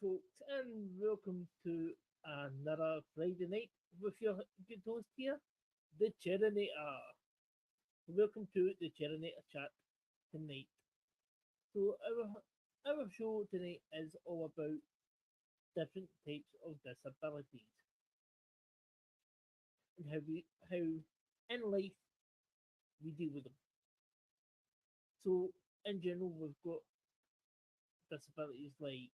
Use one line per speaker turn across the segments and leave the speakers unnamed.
folks, and welcome to another Friday night with your good host here, the Chairinator. Welcome to the Chairinator chat tonight. So, our show tonight is all about different types of disabilities and how in life we deal with them. So, in general, we've got disabilities like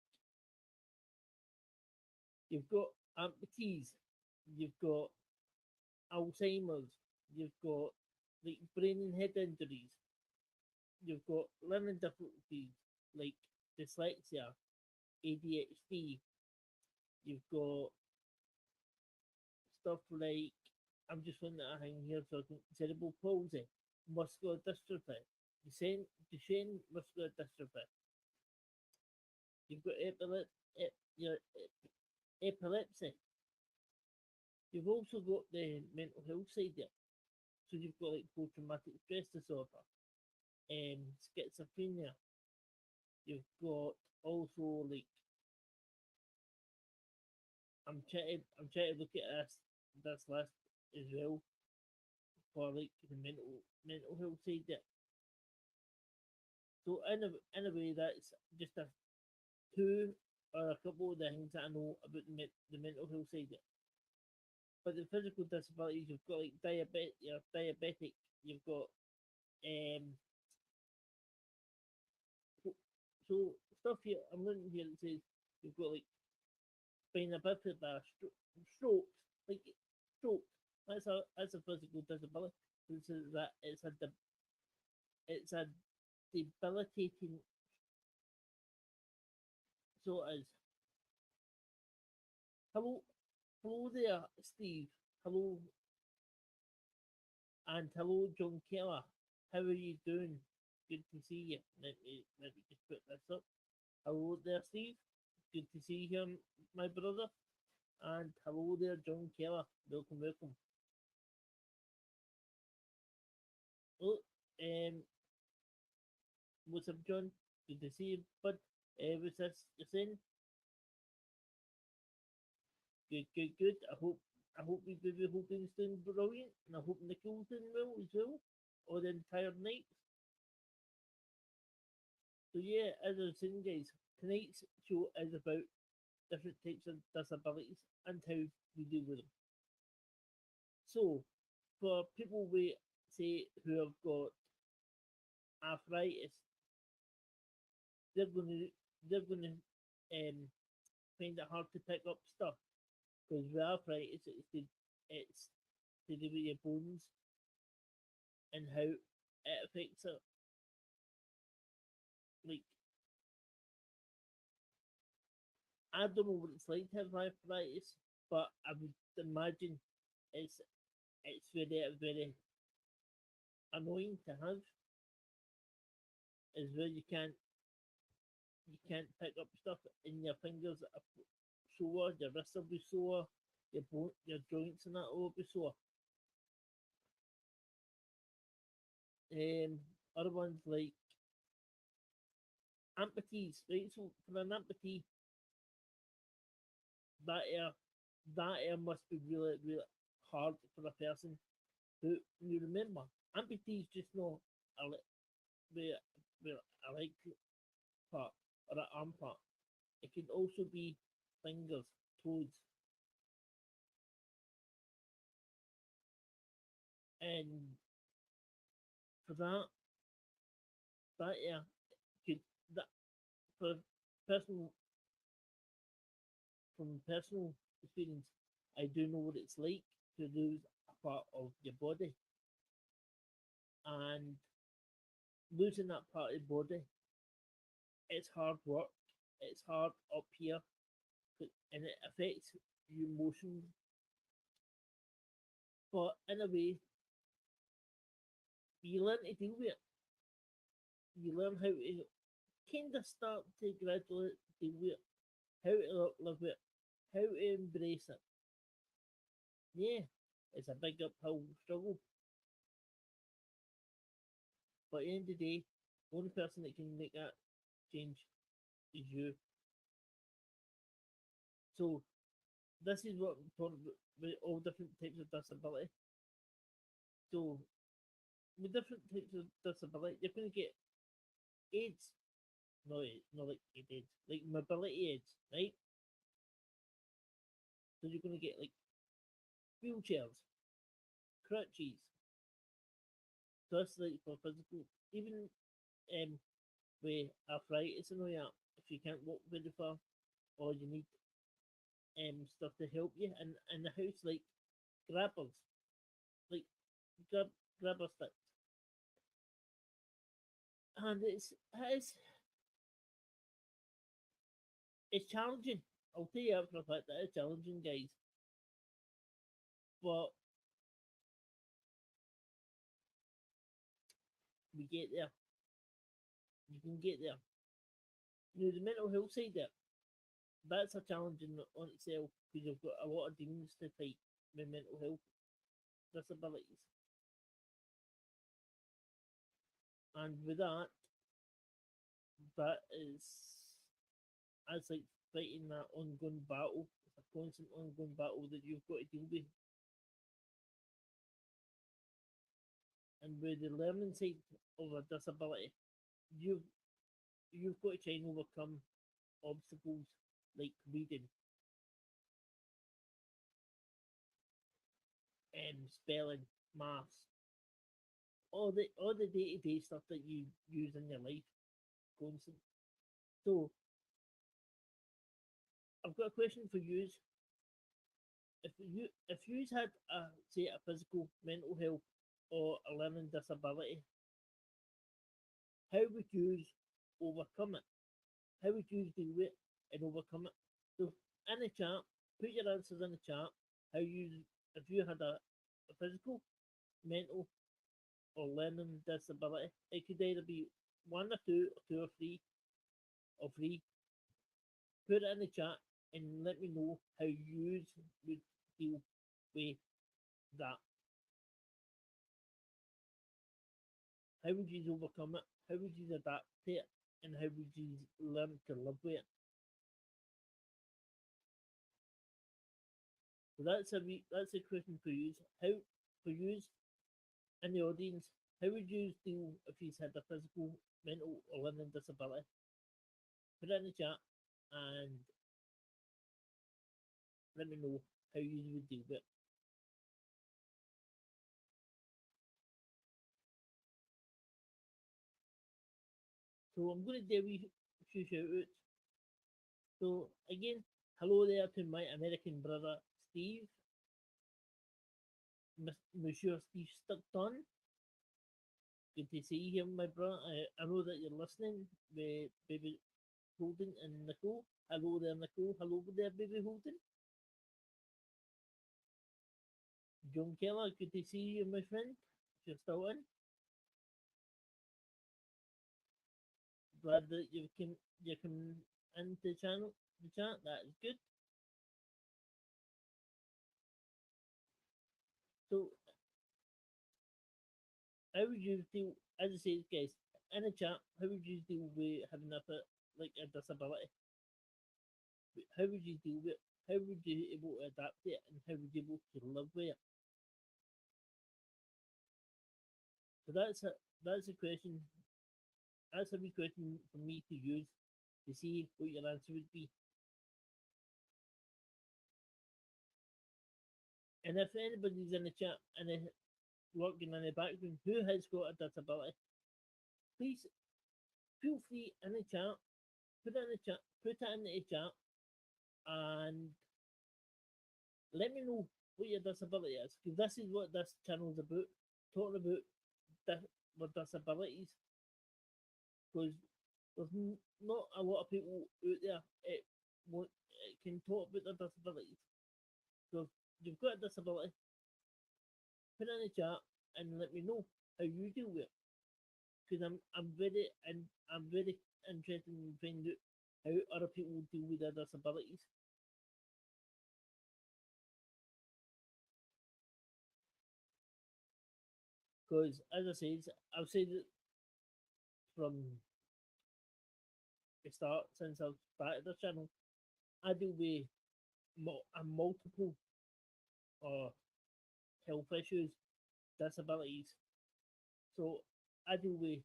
you've got amputees, you've got Alzheimer's, you've got like brain and head injuries, you've got learning difficulties like dyslexia, ADHD, you've got stuff like I'm just looking at a thing here, so cerebral palsy, muscular dystrophy, Duchenne muscular dystrophy. You've got epilepsy. You've also got the mental health side there. So you've got like post traumatic stress disorder, schizophrenia. You've got also like I'm trying to look at this list as well for like the mental health side there. So in a way that's just a two or a couple of the things that I know about the mental health side there. But the physical disabilities you've got like you're diabetic, you've got um so stuff here I'm looking here that says you've got like spina bifida, strokes, like stroke. That's a physical disability. This is that it's a debilitating. So it is. Hello, hello there, Steve. Hello, and hello, John Keller. How are you doing? Good to see you. Let me just put this up. Hello there, Steve. Good to see you, my brother. And hello there, John Keller. Welcome, welcome. Oh, what's up, John? Good to see you, bud. What's this you're saying? Good, good, good. I hope we baby hoping's doing brilliant, and I hope Nicole's doing well as well. Or the entire night. So yeah, as I was saying, guys, tonight's show is about different types of disabilities and how we deal with them. So, for people we say who have got arthritis, they're gonna find it hard to pick up stuff because with arthritis, it's to do with your bones and how it affects it. Like I don't know what it's like to have arthritis, but I would imagine it's it's very annoying to have. Is where you can't pick up stuff and your fingers are sore, your wrists will be sore, your joints and that will be sore. Other ones like amputees, right? So for an amputee, that air that air must be really hard for a person who you remember. Amputees just know a where a leg part or an arm part. It can also be fingers, toes, and for that yeah could that for personal from personal experience, I do know what it's like to lose a part of your body, and losing that part of your body, it's hard work. It's hard up here, and it affects your emotions. But in a way, you learn to deal with it. You learn how to kind of start to gradually deal with it, how to live with it, how to embrace it. Yeah, it's a big uphill struggle. But at the end of the day, the only person that can make that change is you. So this is what I'm talking about with all different types of disability. So with different types of disability, you're going to get aids, no, not like aids, like mobility aids, right? So you're going to get like wheelchairs, crutches. So that's like for physical, even with arthritis and all that. If you can't walk very far, or you need stuff to help you in the house, like grabbers, like grab grabber sticks, and it's challenging. I'll tell you that for a fact that it's challenging, guys. But we get there. You can get there. You know, the mental health side there, that's a challenge in on itself because you've got a lot of demons to fight with mental health disabilities. And with that, that is that's like fighting that ongoing battle. It's a constant ongoing battle that you've got to deal with. And with the learning side of a disability, you've you've got to try and overcome obstacles like reading, spelling, maths, all the day to day stuff that you use in your life, constant. So I've got a question for you. If you had a say a physical, mental health, or a learning disability, how would you overcome it? How would you deal with it and overcome it? So in the chat, put your answers in the chat. How you if you had a physical, mental, or learning disability, it could either be one or two or three, or three. Put it in the chat and let me know how you would deal with that. How would you overcome it? How would you adapt to it? And how would you learn to live with it? So that's a question for you. How for you in the audience, how would you deal if you had a physical, mental, or learning disability? Put it in the chat and let me know how you would deal with it. So I'm going to do a few shout outs. So again, hello there to my American brother Steve, Monsieur Steve Stockton. Good to see you, my brother. I know that you're listening, baby Holden and Nicole. Hello there, Nicole. Hello there, baby Holden. John Keller, good to see you, my friend. If you're still in, glad that you can into the channel, the chat. That is good. So, how would you deal? As I say, guys, in the chat, how would you deal with having like a disability? How would you deal with it? How would you able to adapt it, and how would you able to live with it? So that's a question. That's a wee question for me to use to see what your answer would be. And if anybody's in the chat and they're working in the background who has got a disability, please feel free in the chat, put it in the chat, put it in the chat, and let me know what your disability is, because this is what this channel is about, talking about disabilities, because there's not a lot of people out there it can talk about their disabilities. So if you've got a disability, put it in the chat and let me know how you deal with it, because I'm very interested in finding out how other people deal with their disabilities. Because as I said, I've said it from the start since I've started the channel. I deal with and multiple uh, health issues, disabilities. So I deal with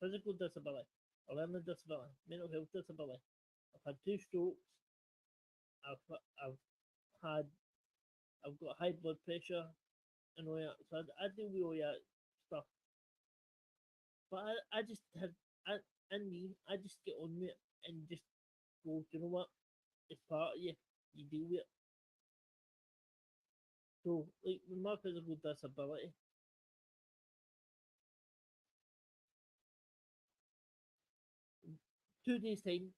physical disability, a learning disability, mental health disability. I've had 2 strokes. I've I've had I've got high blood pressure and all that. So I deal with all that stuff. But I just have I and me, I just get on with it and just go, you know what? It's part of you. You deal with it. So like with my physical disability, 2 days time,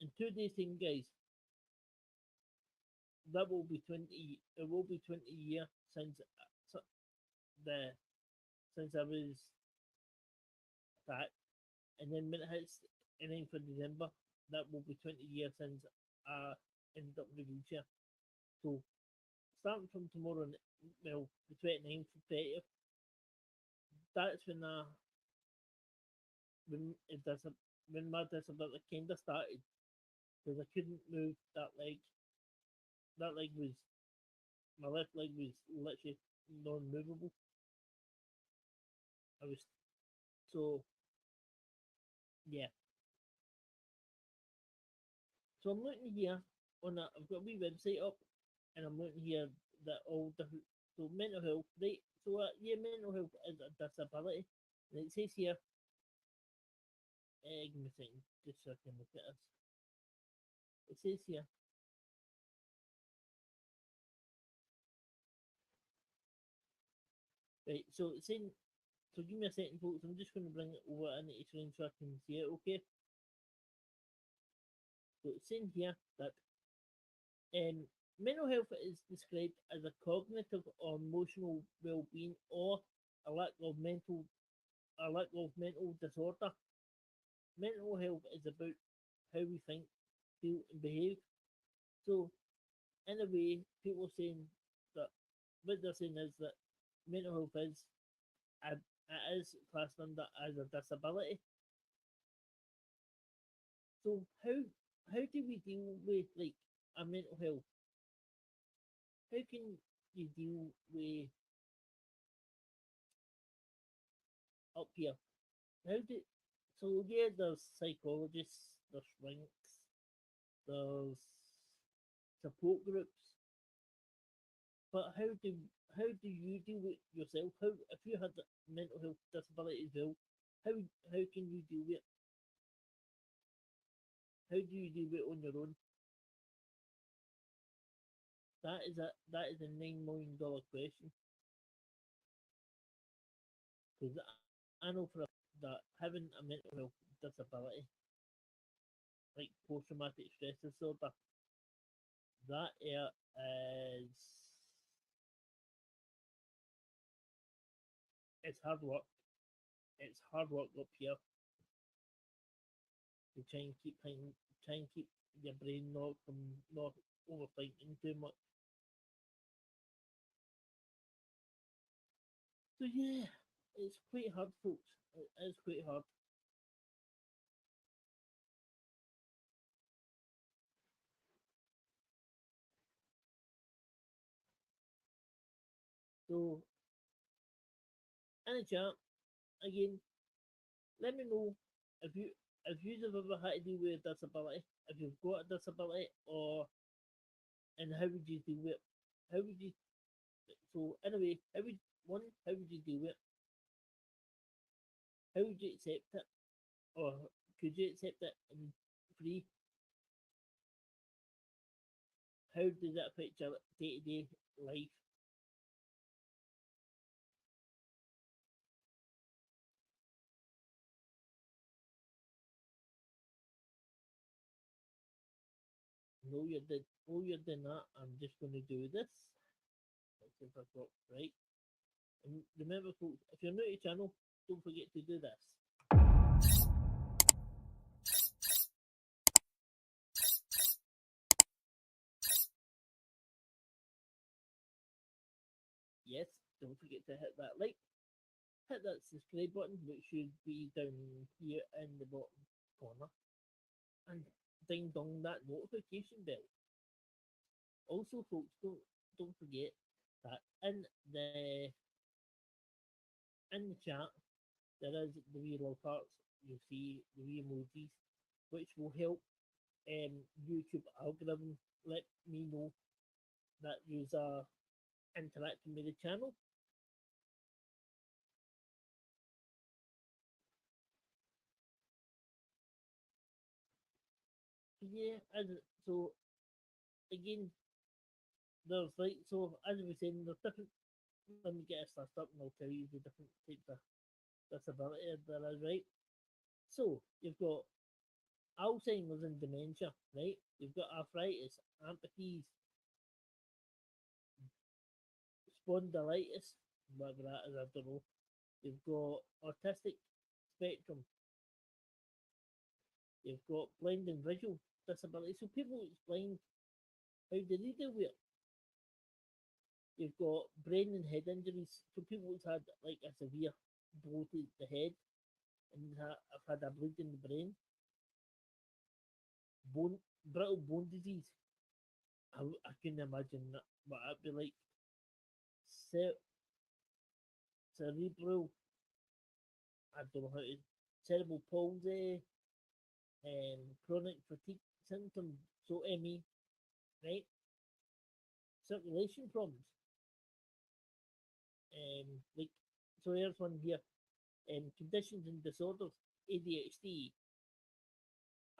in 2 days time, guys, that will be 20. It will be 20 years since the since I was attacked, and then when it hits the 9th of December, that will be 20 years since I ended up in the wheelchair. So starting from tomorrow, well, the 29th of 30th, that's when it does when my disability kind of started because I couldn't move that leg. That leg was my left leg was literally non-movable. I was so yeah. So I'm looking here on that. I've got a wee website up, and I'm looking here that all different. So mental health, right? So yeah, mental health is a disability, and it says here. Give me a second, just so I can look at this. It says here. Right, so it's saying. So give me a second, folks. I'm just going to bring it over into the screen so I can see it. Okay. So it's saying here that mental health is described as a cognitive or emotional well-being or a lack of mental disorder. Mental health is about how we think, feel, and behave. So, in a way, people are saying that what they're saying is that mental health it is classed under as a disability. So, how do we deal with like a mental health? How can you deal with up here? How do so yeah, there's psychologists, there's ranks, there's support groups, but how do you deal with yourself? How if you had mental health disability as well, how can you deal with it? How do you deal with it on your own? That is a $9 million question because I know for a fact that having a mental health disability like post traumatic stress disorder, that is it's hard work. It's hard work up here to try and keep your brain not overthinking too much. So yeah, it's quite hard, folks. It is quite hard. So in the chat again, let me know if you've ever had to deal with a disability, if you've got a disability, or and how would you deal with it? How would you so anyway, how would you deal with it? How would you accept it? Or could you accept it and free? How does that affect your day to day life? No, you did. Oh, you did not. I'm just going to do this. Let's see if I got right. And remember, folks, if you're new to the channel, don't forget to do this. Yes, don't forget to hit that like, hit that subscribe button, which should be down here in the bottom corner, and ding dong that notification bell. Also, folks, don't forget that in the chat there is the wee love hearts. You see the wee emojis, which will help YouTube algorithm let me know that you are interacting with the channel. Yeah, so again, there's like so as we were saying, there's different. Let me get a list up and I'll tell you the different types of disability there is, right? So you've got Alzheimer's and dementia, right? You've got arthritis, amputees, spondylitis, whatever that is, I don't know. You've got autistic spectrum. You've got blind and visual disability. So people who's blind, how do they deal with it? You've got brain and head injuries. So people who's had like a severe blow to the head and have had a bleed in the brain. Brittle bone disease. I can imagine that what it'd be like. Cerebral, I don't know how to, cerebral palsy, chronic fatigue symptoms, so ME, right? Circulation problems, like, so here's one here, conditions and disorders, ADHD,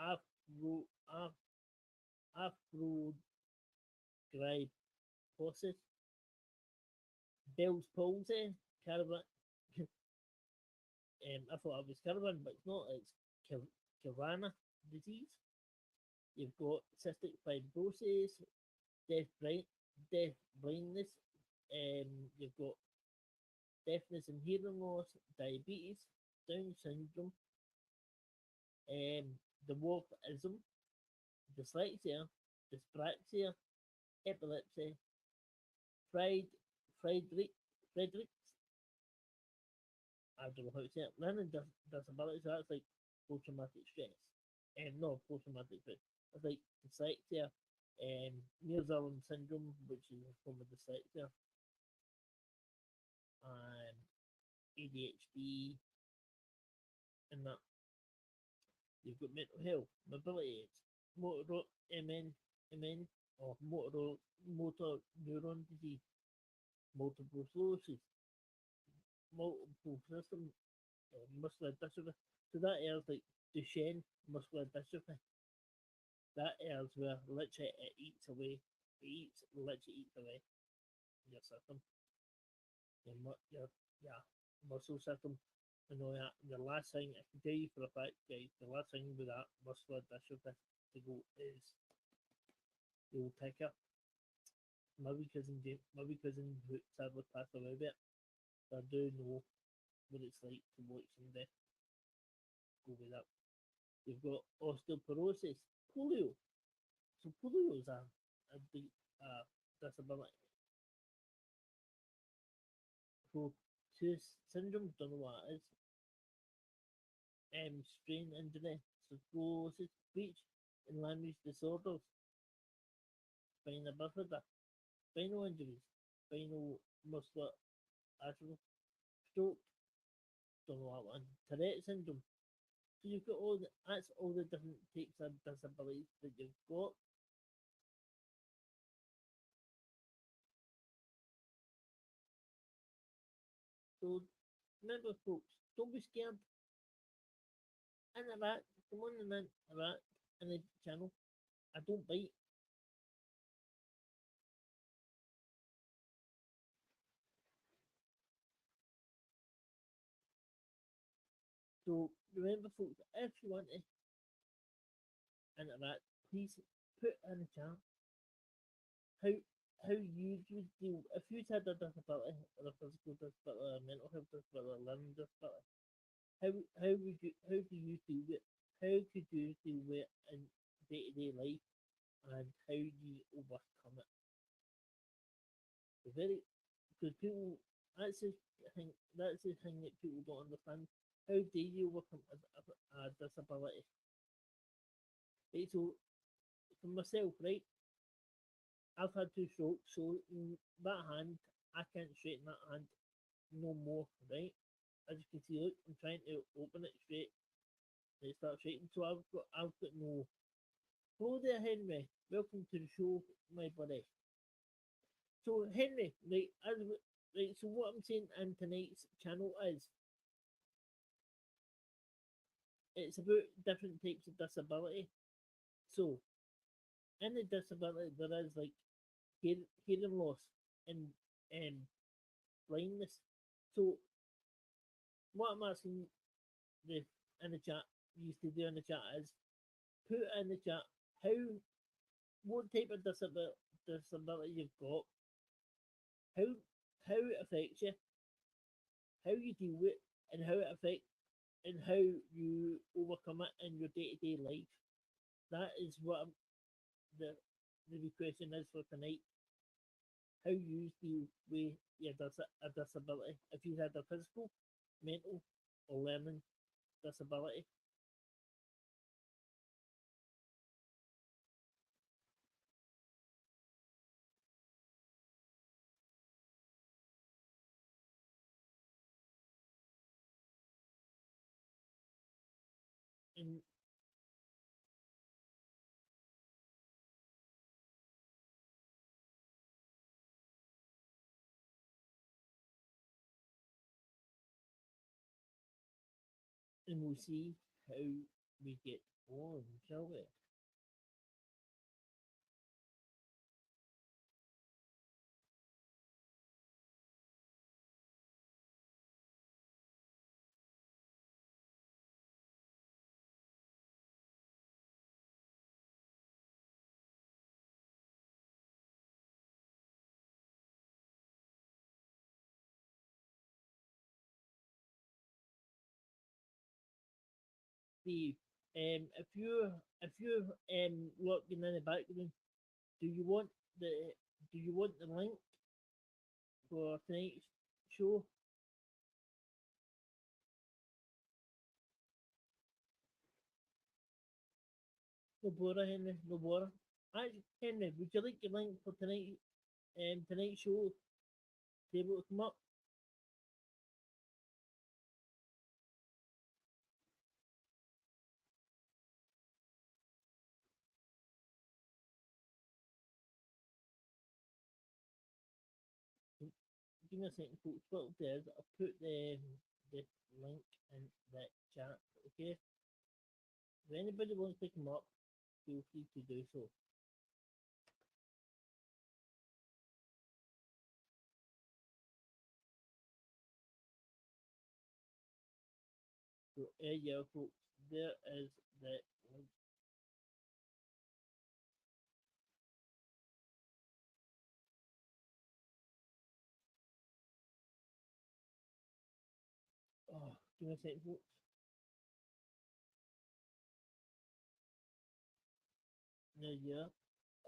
afro, afrogryposis, Bell's palsy, caravan, I thought it was caravan, but it's not, it's Carvana disease. You've got cystic fibrosis, deaf blindness, you've got deafness and hearing loss, diabetes, Down syndrome, dwarfism, dyslexia, dyspraxia, epilepsy, Friedrich's, I don't know how to say it, learning disabilities, so that's like post traumatic stress. No, post traumatic stress. It's like dyslexia, Mears-Owen syndrome, which is a form of dyslexia, ADHD, and that. You've got mental health, mobility aids, MN, or motor neuron disease, multiple sclerosis, multiple system muscular dystrophy. So that is like Duchenne muscular dystrophy. That is where literally it eats away. Literally eats away your system, your muscle system. You know that the last thing I can tell you for a fact, guys, the last thing with that muscular dystrophy to go is the old ticker. My wee cousin who sadly passed away with it. So I do know what it's like to watch somebody go with that. You've got osteoporosis, polio. So polio is a big disability. Tooth syndrome, don't know what it is. Strain injury, sclerosis, speech and language disorders, spina bifida, spinal injuries, spinal muscular atrophy, stroke, don't know what one, Tourette syndrome. So you've got that's all the different types of disabilities that you've got. So remember, folks, don't be scared. Interact, come on and interact in the channel. I don't bite. So remember, folks, if you want to interact, please put in the chat how you would deal if you had a disability, or a physical disability, or a mental health disability, or a learning disability. How do you deal with it? How could you deal with it in day-to-day life, and how do you overcome it? Because people, that's the thing that people don't understand. How do you overcome a disability? Right, so for myself, right, I've had two strokes, so in that hand, I can't straighten that hand no more, right? As you can see, look, I'm trying to open it straight, and it starts straightening. So I've got no. Hello there, Henry. Welcome to the show, my buddy. So Henry, right. So what I'm saying in tonight's channel is it's about different types of disability. So in the disability, there is like hearing loss and um, blindness. So what I'm asking the in the chat used to do in the chat is put in the chat how what type of disability you've got, how how it affects you, how you deal with it, and how it affects and how you overcome it in your day to day life. That is what the the question is for tonight. How you deal with your a disability. If you had a physical, mental, or learning disability. And and we'll see how we get on, shall we? Steve, if you're looking in the background, do you want the do you want the link for tonight's show? No bother, Henry. No bother. Actually, Henry, would you like the link for tonight's show to be able to come up? Give me a second, folks. What I'll do is I'll put the link in the chat. Okay. If anybody wants to come up, feel free to do so. So yeah, folks, there is the link. Oh, give me a second, folks. Now, yeah,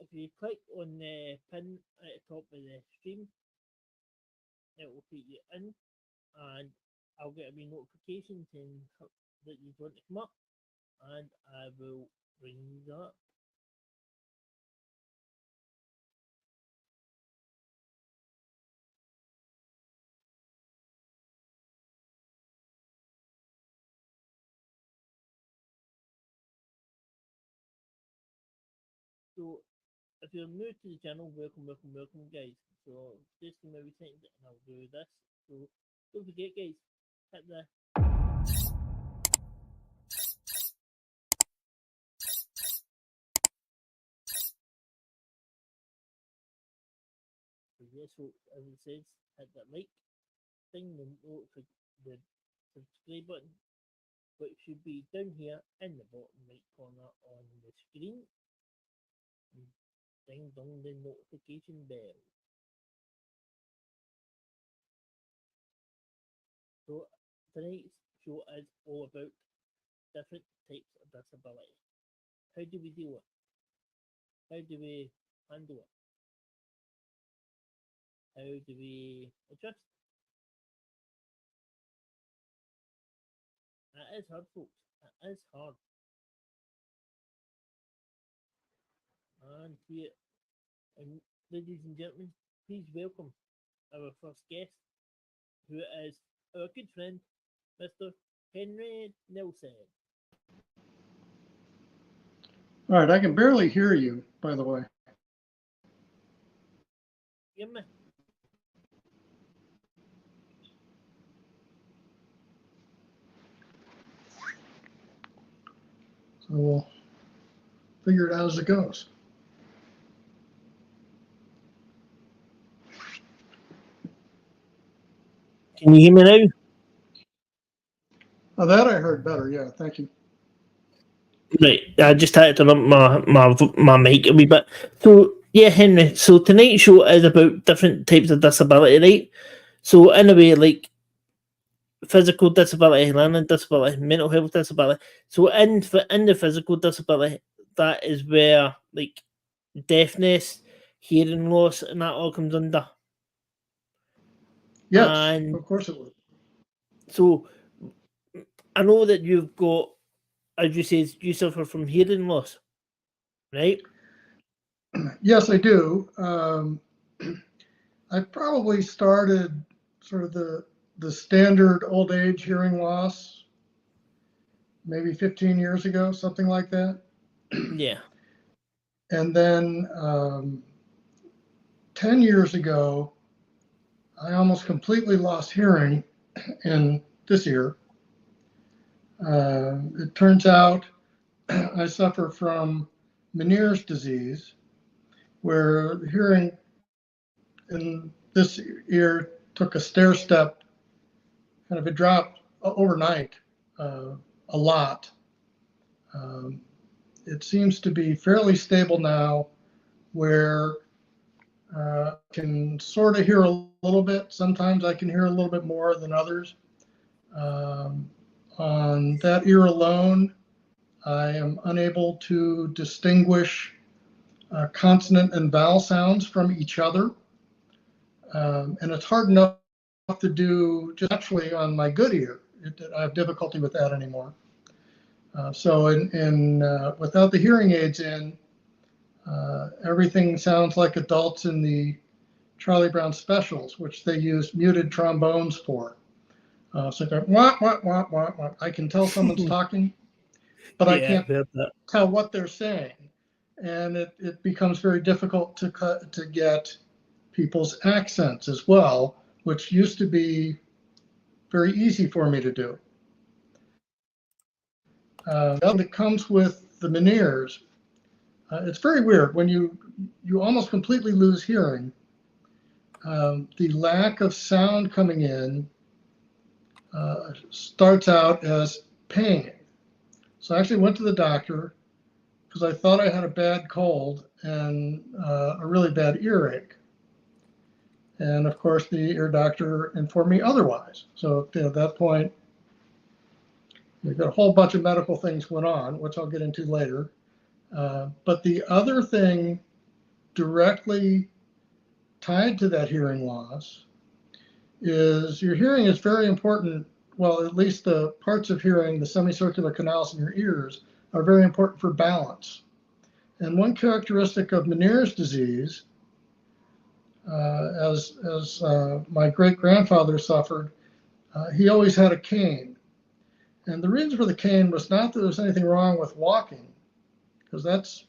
if you click on the pin at the top of the stream, it will take you in, and I'll get a wee notification saying that you want to come up, and I will bring you up. So, if you're new to the channel, welcome, welcome, welcome, guys. So, just give me a wee second, and I'll do this. So, don't forget, guys, hit the yes, folks, as it says, hit that like thing, the subscribe button, which should be down here in the bottom right corner on the screen. And ding dong the notification bell. So tonight's show is all about different types of disability. How do we deal with it? How do we handle it? How do we adjust? It is hard, folks. It is hard. And here, and ladies and gentlemen, please welcome our first guest, who is our good friend, Mr. Henry Nelson.
All right, I can barely hear you, by the way.
Hear me?
So we'll figure it out as it goes.
Can you hear me now?
Oh, that I heard better. Yeah, thank you.
Right, I just had to turn up my mic a wee bit. So yeah, Henry. So tonight's show is about different types of disability, right? So in a way, like physical disability, learning disability, mental health disability. So in the physical disability, that is where like deafness, hearing loss, and that all comes under.
Yes,
And
of course it would.
so I know that you've got, as you say, you suffer from hearing loss, right?
Yes, I do. I probably started sort of the standard old age hearing loss maybe 15 years ago, something like that.
Yeah.
And then 10 years ago, I almost completely lost hearing in this year. It turns out I suffer from Meniere's disease, where the hearing in this ear took a stair step, kind of it dropped overnight a lot. Um, it seems to be fairly stable now, where I can sort of hear a little bit. Sometimes I can hear a little bit more than others. Um, on that ear alone, I am unable to distinguish consonant and vowel sounds from each other. And it's hard enough to do just naturally on my good ear. I have difficulty with that anymore. So without the hearing aids in, everything sounds like adults in the Charlie Brown specials, which they use muted trombones for. So they're wah, wah, wah, wah, wah. I can tell someone's talking, but I
Yeah,
can't
I've heard that.
tell what they're saying. And it becomes very difficult to get people's accents as well, which used to be very easy for me to do. That comes with the Meniere's. It's very weird when you almost completely lose hearing. The lack of sound coming in starts out as pain. So I actually went to the doctor because I thought I had a bad cold and a really bad earache. And of course, the ear doctor informed me otherwise. So at that point, we've got a whole bunch of medical things went on, which I'll get into later. But the other thing directly tied to that hearing loss is your hearing is very important. Well, at least the parts of hearing, the semicircular canals in your ears, are very important for balance. And one characteristic of Meniere's disease, as my great grandfather suffered, he always had a cane. And the reason for the cane was not that there was anything wrong with walking, because that's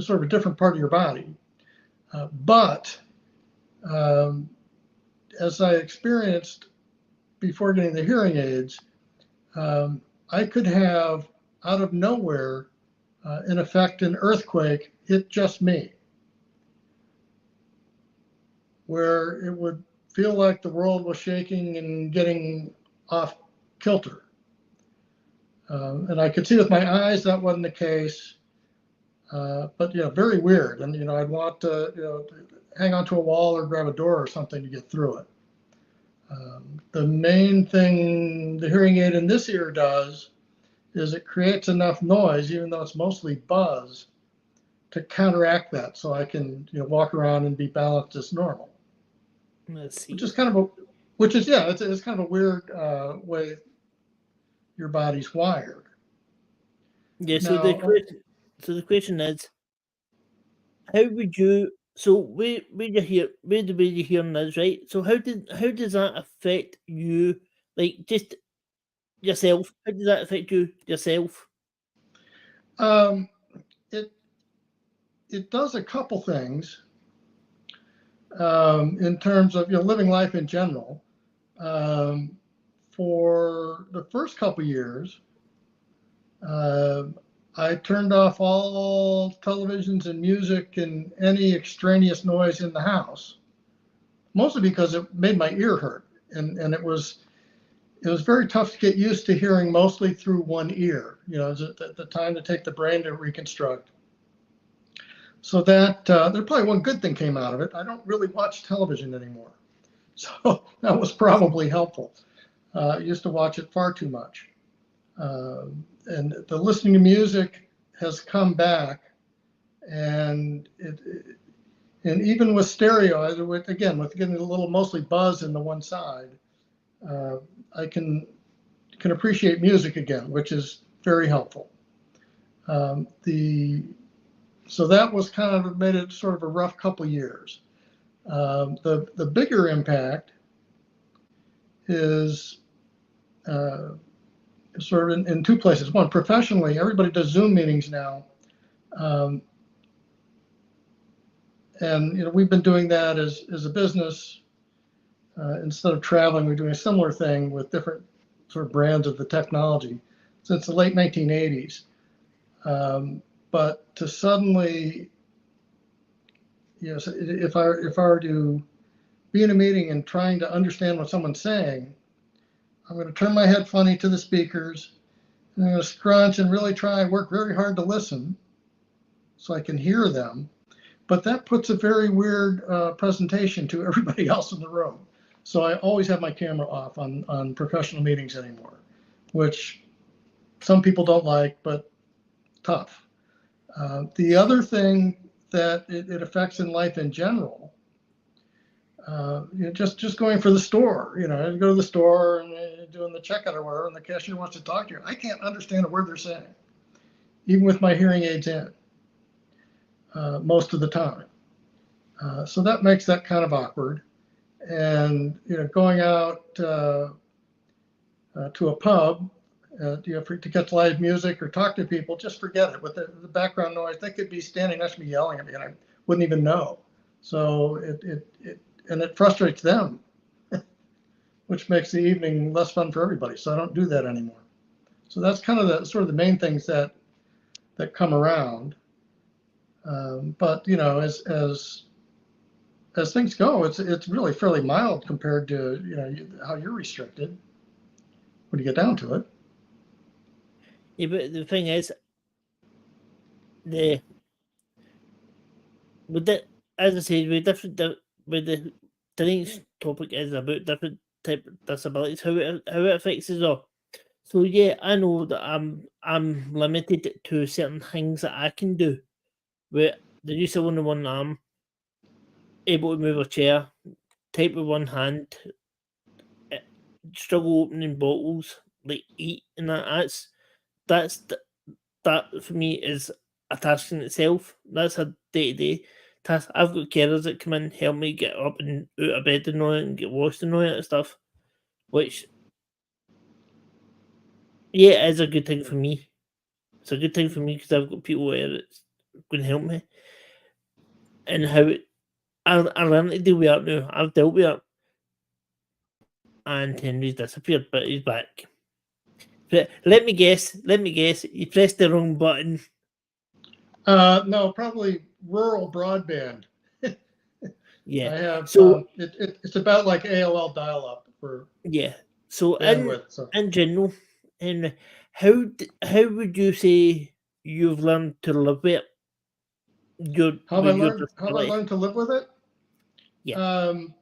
sort of a different part of your body. But as I experienced before getting the hearing aids, I could have out of nowhere, in effect, an earthquake hit just me, where it would feel like the world was shaking and getting off kilter. And I could see with my eyes that wasn't the case, but very weird. And I'd want to hang onto a wall or grab a door or something to get through it. The main thing the hearing aid in this ear does is it creates enough noise, even though it's mostly buzz, to counteract that, so I can walk around and be balanced as normal.
Let's see.
Which is kind of it's kind of a weird way your body's wired.
Yeah.
Now,
So the question is, how would you So where you hear where the way you're hearing this, right? So how does that affect you? Like just yourself. How does that affect you yourself?
Um, it it does a couple things in terms of living life in general. Um, for the first couple years, uh, I turned off all televisions and music and any extraneous noise in the house, mostly because it made my ear hurt, and it was very tough to get used to hearing mostly through one ear. The time to take the brain to reconstruct. So that there probably one good thing came out of it. I don't really watch television anymore, so that was probably helpful. I used to watch it far too much, and the listening to music has come back, and and even with stereo, with getting a little mostly buzz in the one side, uh, I can appreciate music again, which is very helpful. The So that was kind of made it sort of a rough couple years. The bigger impact is sort of in two places. One, professionally, everybody does Zoom meetings now, um, and we've been doing that as a business. Instead of traveling, we're doing a similar thing with different sort of brands of the technology since the late 1980s. But to suddenly, if I were to be in a meeting and trying to understand what someone's saying, I'm going to turn my head funny to the speakers, and I'm going to scrunch and really try and work very hard to listen so I can hear them. But that puts a very weird presentation to everybody else in the room. So I always have my camera off on professional meetings anymore, which some people don't like, but tough. The other thing that it affects in life in general, just going for the store, you go to the store and doing the checkout or whatever, and the cashier wants to talk to you. I can't understand a word they're saying, even with my hearing aids in, most of the time. So that makes that kind of awkward. And going out to a pub, to catch live music or talk to people, just forget it. With the background noise, they could be standing next to me yelling at me, and I wouldn't even know. So it frustrates them, which makes the evening less fun for everybody. So I don't do that anymore. So that's kind of the main things that come around. But as things go, it's really fairly mild compared to how you're restricted when you get down to it.
Yeah, but the thing is, the with the as I said, with with tonight's topic is about different type of disabilities, how it affects us all. So yeah, I know that I'm limited to certain things that I can do. With the use of only one arm, able to move a chair, type with one hand, eh, struggle opening bottles, like eat and that's that for me is a task in itself. That's a day to day task. I've got carers that come in, help me get up and out of bed and all that, and get washed and all that stuff. Which, yeah, is a good thing for me. It's a good thing for me because I've got people there that's going to help me. And I learned to deal with that now. I've dealt with it. And Henry's disappeared, but he's back. But let me guess. You pressed the wrong button.
No, probably rural broadband.
Yeah.
I have
So
it's about like AOL dial-up for
yeah. So
bandwidth. So
in general, Henry, how would you say you've learned to live with
how have I
your
learned
disability?
to live with it?
Yeah.
Um,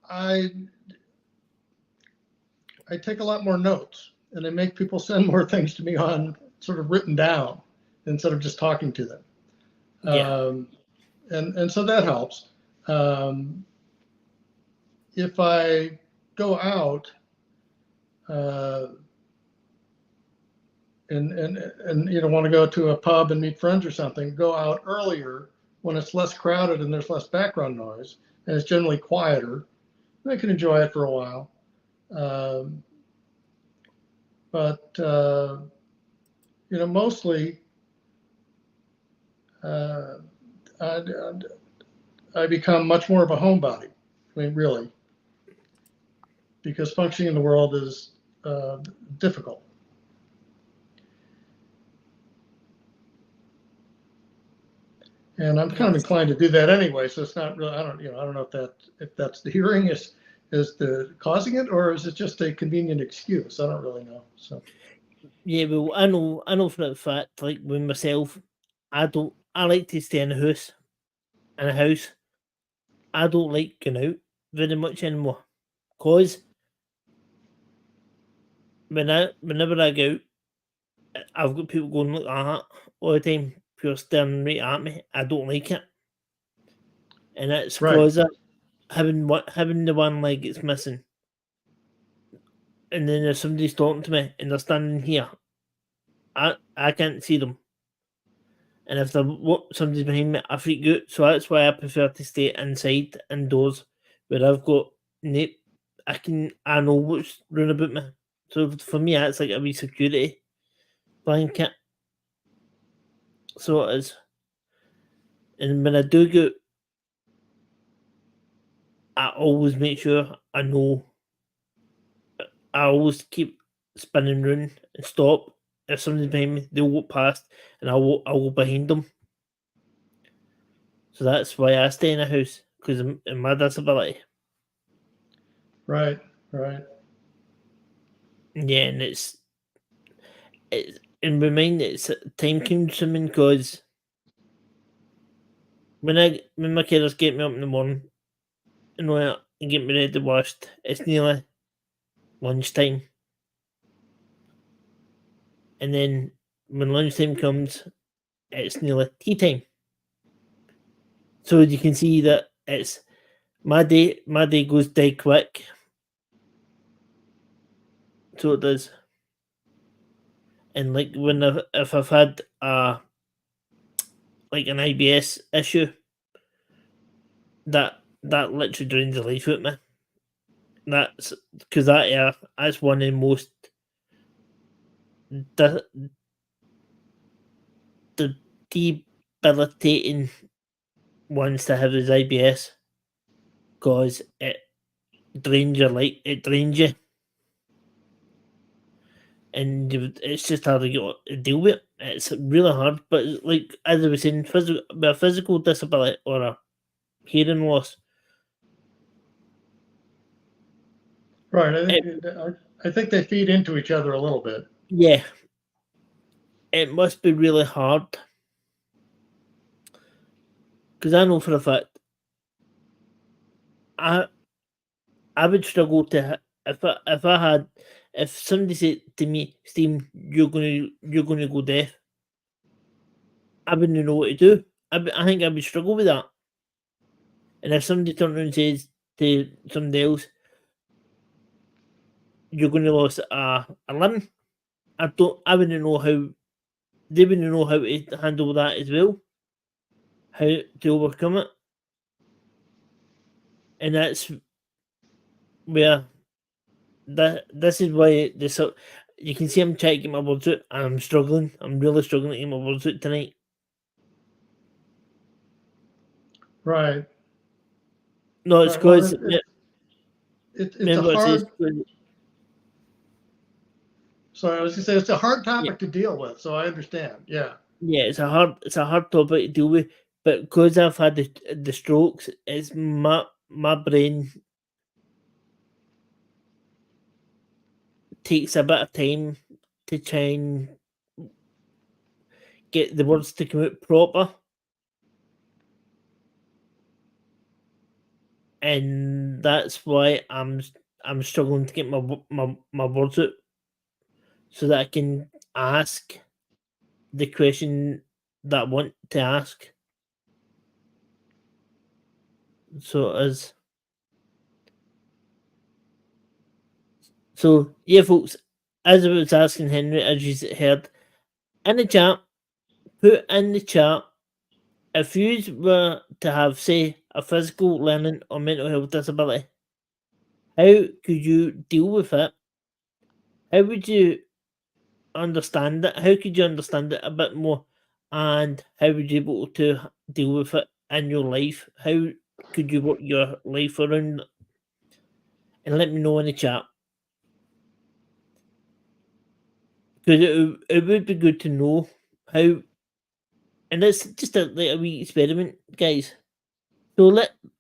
I I take a lot more notes, and I make people send more things to me on sort of written down instead of just talking to them.
Yeah.
And so that helps. Um, if I go out, uh, and you don't want to go to a pub and meet friends or something, go out earlier when it's less crowded and there's less background noise and it's generally quieter. They can enjoy it for a while. But mostly I become much more of a homebody. I mean, really, because functioning in the world is difficult. And I'm kind of inclined to do that anyway. So it's not really. I don't know if that's the hearing is the causing it, or is it just a convenient excuse? I don't really know. So
Yeah, well, I know for a fact, like with myself, I like to stay in a house. I don't like going out very much anymore. Cause whenever I go out, I've got people going like that all the time, people staring right at me. I don't like it, and it's
right,
because of having the one leg that's missing, and then if somebody's talking to me and they're standing here, I can't see them. And if somebody's behind me, I freak out. So that's why I prefer to stay inside, indoors, where I've got I know what's round about me. So for me, that's like a wee security blanket. So it is. And when I do go, I always make sure I know. I always keep spinning round and stop. If somebody's behind me, they'll walk past, and I'll walk behind them. So that's why I stay in a house, because of my disability.
right.
Yeah, and it's in my mind it's time consuming, because when my carers get me up in the morning, and get me ready washed, it's nearly lunchtime, and then when lunchtime comes, it's nearly tea time. So you can see that it's my day. My day goes dead quick. So it does. And like if I've had like an IBS issue, that literally drains the life out of me. That's because that's one of the most the debilitating ones to have is IBS, because it drains your life. It drains you, and it's just hard to deal with. It's really hard. But like as I was saying, with a physical disability or a hearing loss,
Right.
it,
I think they feed into each other a little bit.
yeah, it must be really hard, because I know for a fact I would struggle to if somebody said to me, "Steve, you're gonna go deaf," I wouldn't know what to do. I think I would struggle with that. And if somebody turns around and says to somebody else, "You're going to lose a limb," I wouldn't know how. They wouldn't know how to handle that as well. How to overcome it, and that's where this is why this. You can see I'm trying to get my words out, and I'm struggling. I'm really struggling to get my words out tonight.
Right.
No, it's
Right. Well,
because
it's a
remember I says,
hard. Sorry, I was going to say it's a hard
yeah,
topic to deal with. So I understand. Yeah.
yeah, it's a hard topic to deal with, but because I've had the strokes, it's my brain takes a bit of time to try and get the words to come out proper, and that's why I'm struggling to get my words out, so that I can ask the question that I want to ask. So as so, yeah, folks. As I was asking Henry, as you heard, in the chat, put in the chat, if you were to have, say, a physical, learning, or mental health disability, how could you deal with it? How would you understand it? How could you understand it a bit more? And how would you be able to deal with it in your life? How could you work your life around it? And let me know in the chat. Because it would be good to know how, and it's just like a wee experiment, guys. So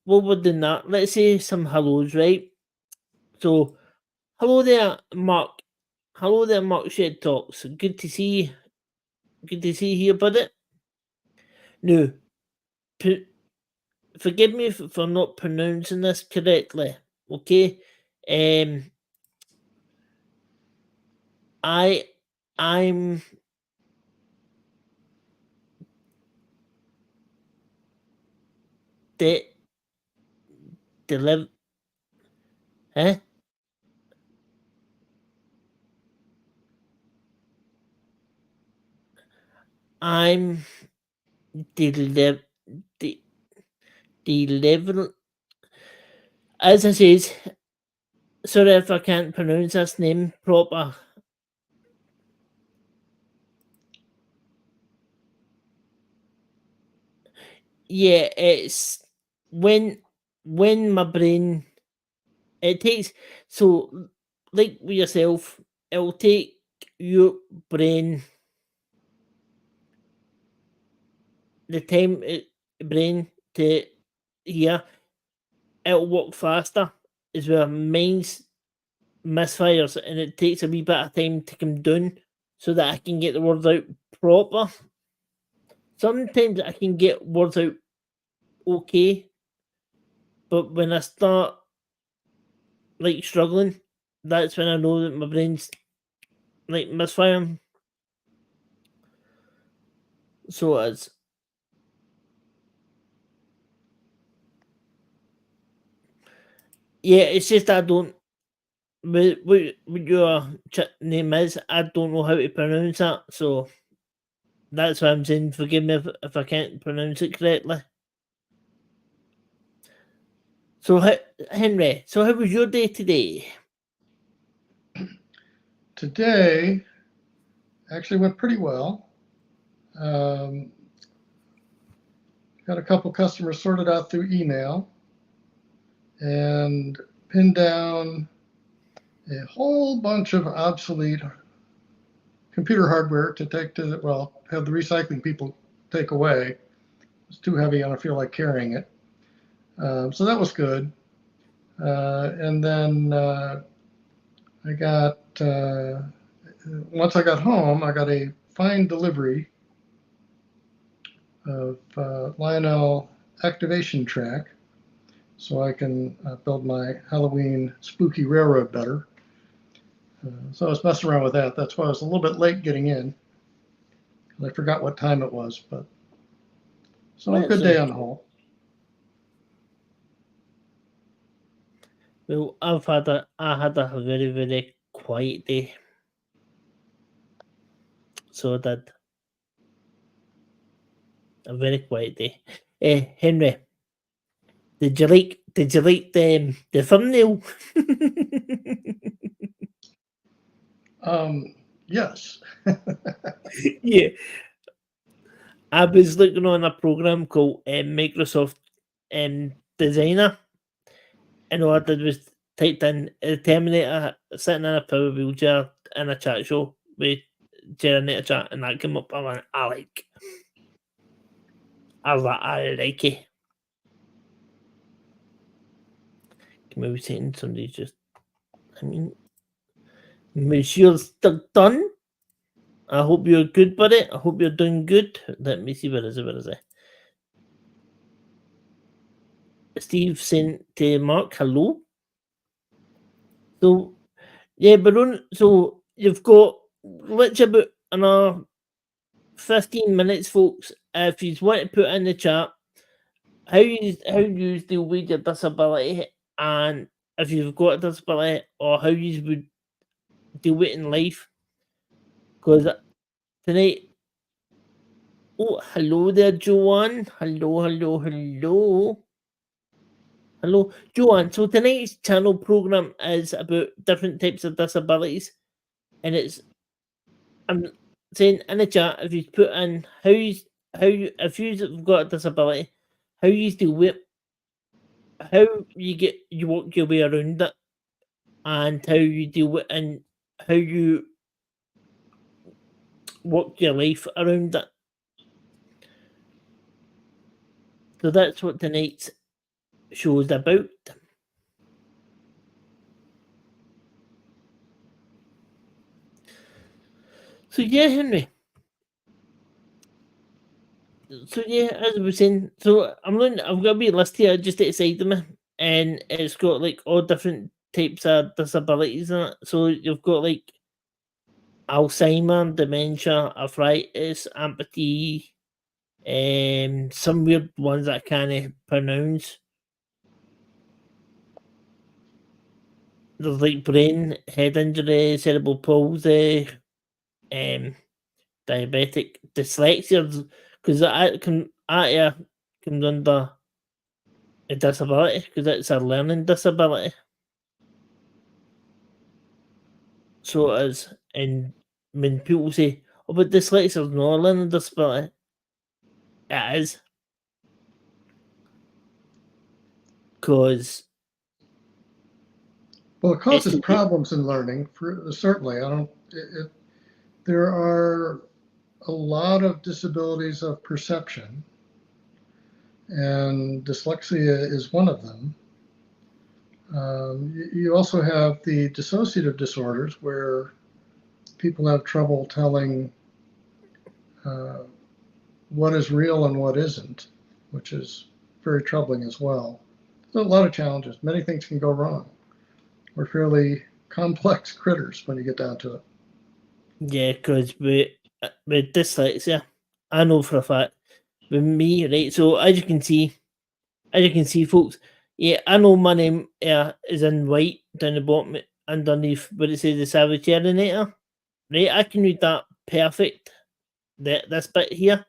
what we're doing that, let's say some hellos, right? So hello there, Mark. Hello there, Mark Shed Talks. Good to see you here, buddy. Now, forgive me for not pronouncing this correctly, okay? I'm deliver, eh? I'm deliver, as I says, sorry if I can't pronounce this name proper. Yeah, it's when my brain, it takes, so like with yourself, it'll take your brain the time brain to hear. It'll work faster as well. Mine's misfires, and it takes a wee bit of time to come down so that I can get the words out proper. Sometimes I can get words out okay, but when I start like struggling, that's when I know that my brain's like misfiring. So it's yeah, it's just I don't. What your name is, I don't know how to pronounce that, so that's why I'm saying forgive me if I can't pronounce it correctly. So, Henry, so how was your day today?
Today actually went pretty well. Got a couple customers sorted out through email and pinned down a whole bunch of obsolete computer hardware to take to, well, have the recycling people take away. It's too heavy, I don't feel like carrying it. So that was good. And then I got, once I got home, I got a fine delivery of Lionel activation track so I can build my Halloween spooky railroad better. So I was messing around with that. That's why I was a little bit late getting in. I forgot what time it was, but so a good day on the whole.
Well, I had a very, very quiet day. So I did. A very quiet day. Henry, did you like the thumbnail?
Yes.
Yeah. I was looking on a program called Microsoft Designer, and all I did was typed in Terminator sitting in a power wheelchair in a chat show with Chairinator chat, and that came up. I went, I like it. Maybe saying somebody just, I mean, Monsieur's done. I hope you're good, buddy. I hope you're doing good. Let me see, where is it? Steve sent to Mark, hello. So, yeah, Baron, so you've got literally about another 15 minutes, folks. If you want to put in the chat how you deal with your disability, and if you've got a disability, or how you would deal with it in life. Because tonight Oh, hello there, Joanne. Hello. Hello, Joanne. So tonight's channel program is about different types of disabilities, and I'm saying in the chat if you put in if you've got a disability, how you deal with it, how you work your way around it, and how you deal with and how you work your life around it. So that's what tonight's show is about. So yeah, Henry. So yeah, as I was saying, so I've got a wee list here just at the side of me, and it's got like all different types of disabilities in it. So you've got like Alzheimer, dementia, arthritis, amputee, some weird ones that I can't pronounce. There's like brain, head injury, cerebral palsy, diabetic, dyslexia, because that comes under a disability because it's a learning disability. So it is. And when people say, "Oh, but dyslexia is not a learning disability," it is, because
Well, it
it's
causes
the way.
problems in learning. Certainly, I don't. There are a lot of disabilities of perception, and dyslexia is one of them. You also have the dissociative disorders where people have trouble telling uh, what is real and what isn't, which is very troubling as well. There's a lot of challenges. Many things can go wrong. We're fairly complex critters when you get down to it.
Yeah, because with dyslexia, I know for a fact with me, right. So as you can see, folks. Yeah, I know my name is in white down the bottom underneath, but it says the Chairinator. Right, I can read that perfect. This bit here,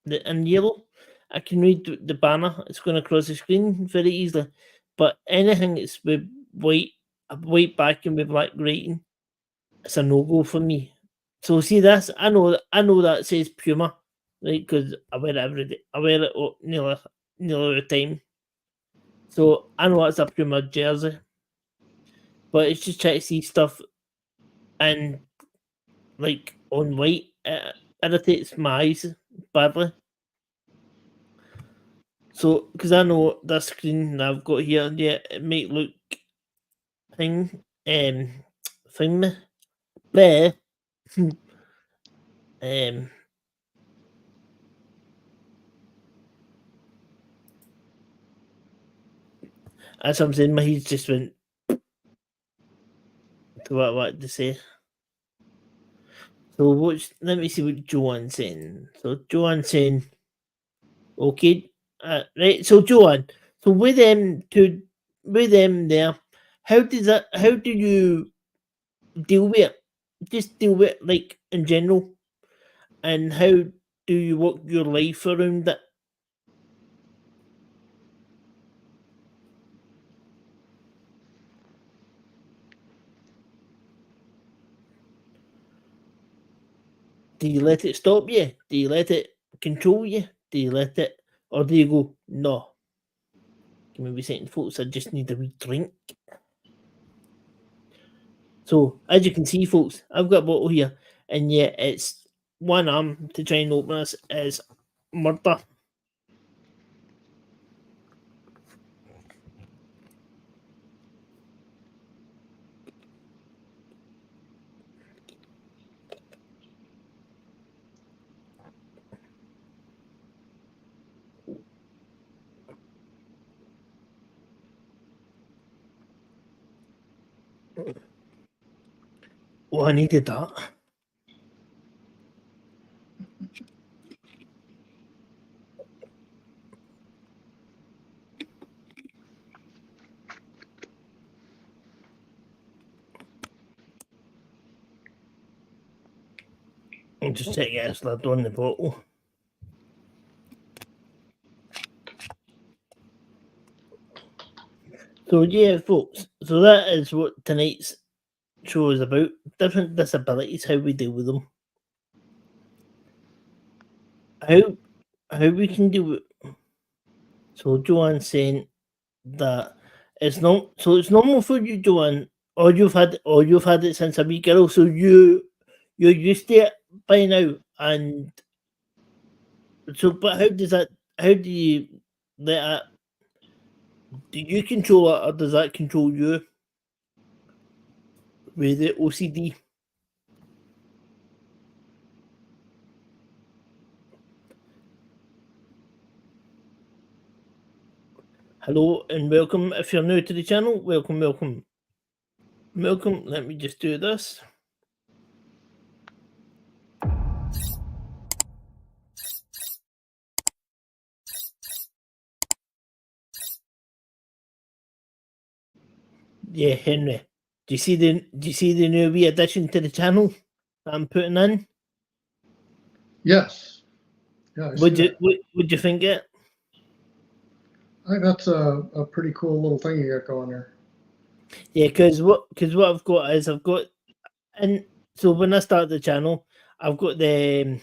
in yellow, I can read the banner. It's going across the screen very easily. But anything that's with white backing with black writing, it's a no go for me. So see this, I know that says Puma, right? Because I wear it every day. I wear it nearly all the time. So I know it's a Puma jersey, but it's just trying to see stuff and like on white. It irritates my eyes badly. So, because I know this screen that I've got here, yeah, it might look thing, thing me, but um, as I'm saying, my head just went to what I wanted to say. So, let me see what Joanne's saying. So, Joanne's saying, okay, right. So, Joanne, so with them there, how do you deal with it? Just deal with it, like in general, and how do you work your life around it? Do you let it stop you? Do you let it control you? Do you let it, or do you go, no? Give me a second, folks. I just need a wee drink. So, as you can see, folks, I've got a bottle here, and yeah, it's one arm to try and open this is murder. Oh, I needed that. I'll just take it lid on the bottle. So yeah, folks. So that is what tonight's show is about: different disabilities, how we deal with them, how we can deal with. So Joanne's saying that it's not. So it's normal for you, Joanne, or you've had it since a wee girl. So you're used to it by now, and so. But how does that? How do you let it? Do you control it, or does that control you with the OCD? Hello and welcome. If you're new to the channel, welcome. Let me just do this. Yeah, Henry. Do you see the new wee addition to the channel that I'm putting in?
Yes. Yeah, I see that.
Would you think it?
I think that's a pretty cool little thing you got going there.
Yeah, because what I've got is and so when I start the channel, I've got the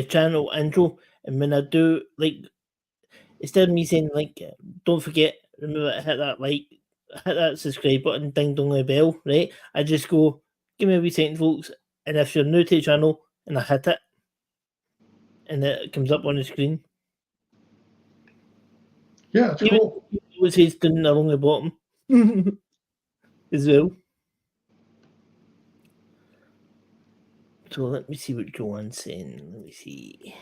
channel intro, and when I do, like, instead of me saying, like, don't forget, remember to hit that subscribe button, ding dong the bell, right? I just go, give me a wee second, folks, and if you're new to the channel, and I hit it, and it comes up on the screen.
Yeah, it's
Even
cool.
it says down along the bottom as well. So let me see what Joanne's saying. Let me see.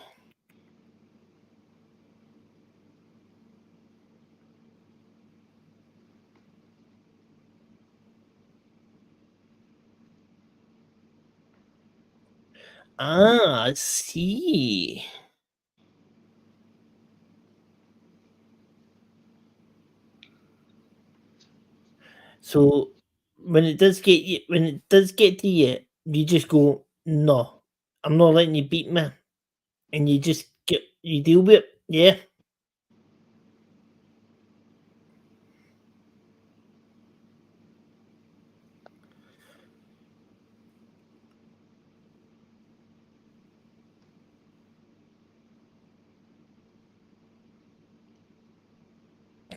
I see. So when it does get to you, you just go, no, I'm not letting you beat me, and you just you deal with it. Yeah.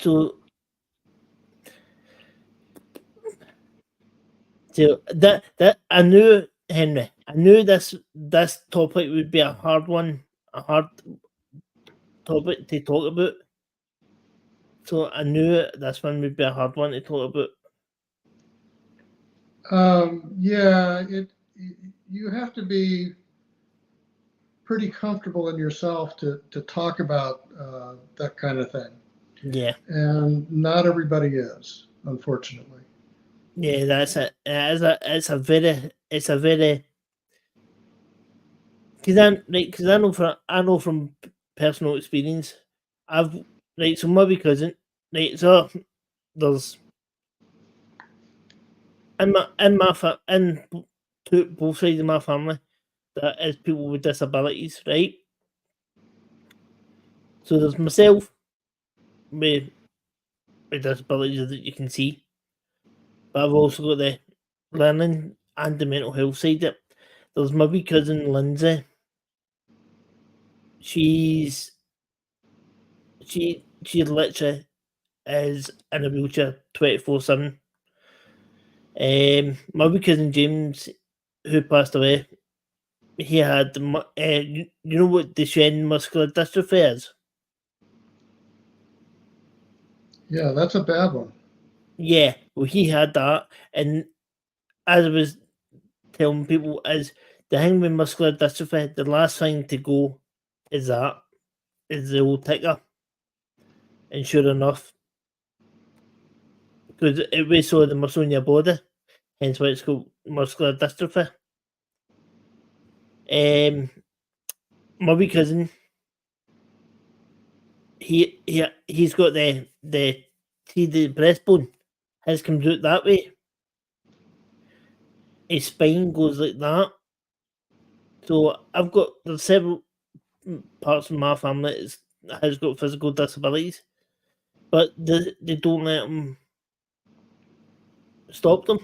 So that I knew, Henry. I knew this topic would be a hard topic to talk about. So I knew this one would be a hard one to talk about.
Yeah, you have to be pretty comfortable in yourself to talk about that kind of thing,
Yeah.
and not everybody is, unfortunately.
Yeah, that's it. It's a very because I know from personal experience. I've right, so my wee cousin, right, so there's both sides of my family that is people with disabilities, right? So there's myself with disabilities that you can see, but I've also got the learning and the mental health side of it. There's my wee cousin Lindsay. She's she literally is in a wheelchair 24/7. My wee cousin James, who passed away, he had you know what Duchenne muscular dystrophy is?
Yeah, that's a bad one.
Yeah, well, he had that, and as I was telling people, is the thing with muscular dystrophy, the last thing to go is the old ticker, and sure enough, because it was so the muscle in your body, hence why it's called muscular dystrophy. My wee cousin, he's got the breastbone. His comes out that way. His spine goes like that. So there's several parts of my family has got physical disabilities. but they don't let them stop them.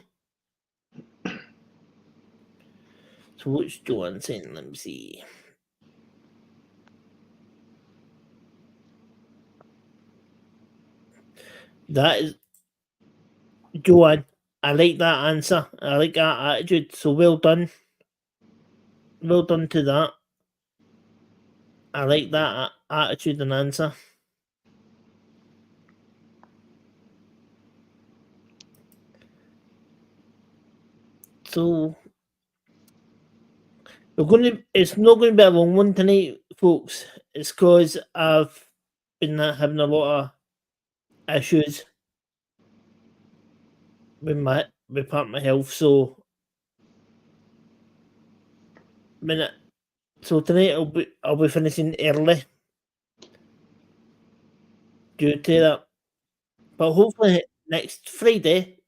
So what's Joanne saying? Let me see. That is Joanne. I like that answer. I like that attitude. So well done. Well done to that. I like that attitude and answer. So it's not going to be a long one tonight, folks. It's because I've been having a lot of issues with part of my health. So tonight I'll be finishing early due to that. But hopefully next Friday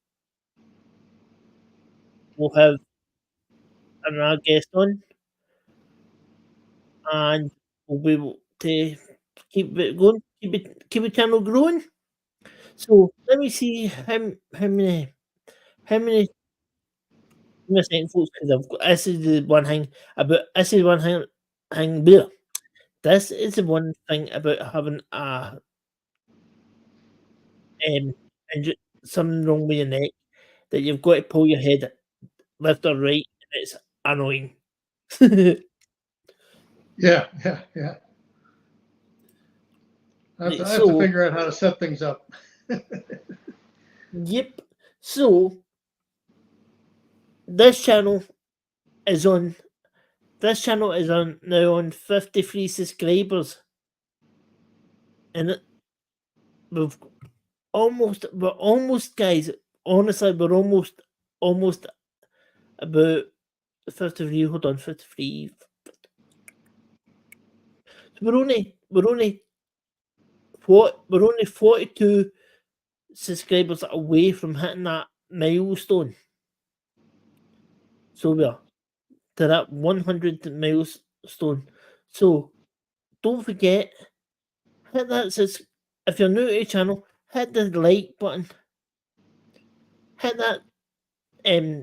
we'll have another guest on, and we'll be able to keep it going, keep the channel growing. So let me see how many missing folks, because I've got this is the one thing about this is one thing bleh. This is the one thing about having a something wrong with your neck, that you've got to pull your head left or right, and it's annoying.
Yeah. I have to
So
figure out how to set things up.
yep. So this channel is on now on 53 subscribers, and we've we're almost, guys. Honestly, we're almost about 53. Hold on, 53. So we're only 42 subscribers away from hitting that milestone. So we are to that 100 milestone. So don't forget, hit that if you're new to the channel, hit the like button, hit that